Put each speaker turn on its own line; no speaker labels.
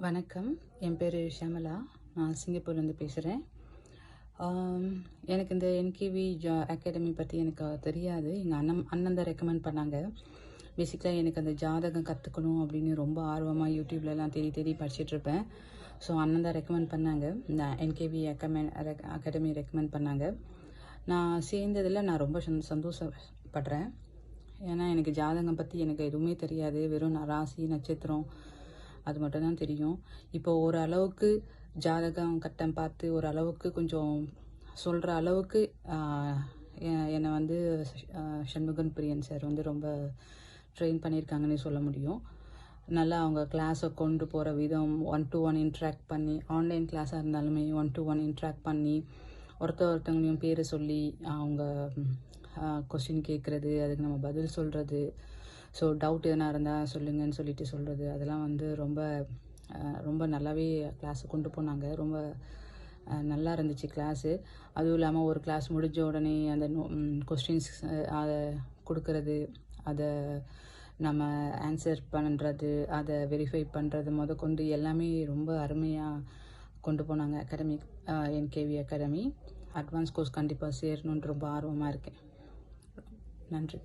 வணக்கம். என் பேர் ஷியாமளா. நான் சிங்கப்பூர்லேருந்து பேசுகிறேன். எனக்கு இந்த என்கேவி அகாடமி பற்றி எனக்கு தெரியாது. எங்கள் அண்ணன் தான் ரெக்கமெண்ட் பண்ணாங்க. பேசிக்கலாக எனக்கு அந்த ஜாதகம் கற்றுக்கணும் அப்படின்னு ரொம்ப ஆர்வமாக யூடியூப்லலாம் தேடி தேடி படிச்சிட்ருப்பேன். ஸோ அண்ணன் தான் ரெக்கமெண்ட் பண்ணாங்க. இந்த என்கேவி அகாடமி ரெக்கமெண்ட் பண்ணாங்க. நான் சேர்ந்ததில் நான் ரொம்ப சந்தோஷப்படுறேன். ஏன்னா எனக்கு ஜாதகம் பற்றி எனக்கு எதுவுமே தெரியாது. வெறும் ராசி நட்சத்திரம் அது மட்டும் தான் தெரியும். இப்போ ஓரளவுக்கு ஜாதகம் கட்டம் பார்த்து ஓரளவுக்கு கொஞ்சம் சொல்கிற அளவுக்கு என்னை வந்து சண்முகன் பிரியன் சார் வந்து ரொம்ப ட்ரெயின் பண்ணியிருக்காங்கன்னு சொல்ல முடியும். நல்லா அவங்க கிளாஸை கொண்டு போகிற விதம், 1-to-1 இன்ட்ராக்ட் பண்ணி, ஆன்லைன் கிளாஸாக இருந்தாலுமே 1-to-1 இன்ட்ராக்ட் பண்ணி ஒருத்தவங்களையும் பேரை சொல்லி அவங்க கொஸ்டின் கேட்குறது, அதுக்கு நம்ம பதில் சொல்கிறது, ஸோ டவுட் எதனா இருந்தால் சொல்லுங்கன்னு சொல்லிட்டு சொல்கிறது, அதெல்லாம் வந்து ரொம்ப நல்லாவே கிளாஸை கொண்டு போனாங்க. ரொம்ப நல்லா இருந்துச்சு கிளாஸு. அதுவும் இல்லாமல் ஒரு கிளாஸ் முடிஞ்ச உடனே அந்த கொஸ்டின்ஸ் அதை கொடுக்கறது, அதை நம்ம ஆன்சர் பண்ணுறது, அதை வெரிஃபை பண்ணுறது கொண்டு எல்லாமே ரொம்ப அருமையாக கொண்டு போனாங்க. என்கேவி அகாடமி அட்வான்ஸ் கோர்ஸ் கண்டிப்பாக சேரணுன்ட்டு ரொம்ப ஆர்வமாக இருக்கேன். நன்றி.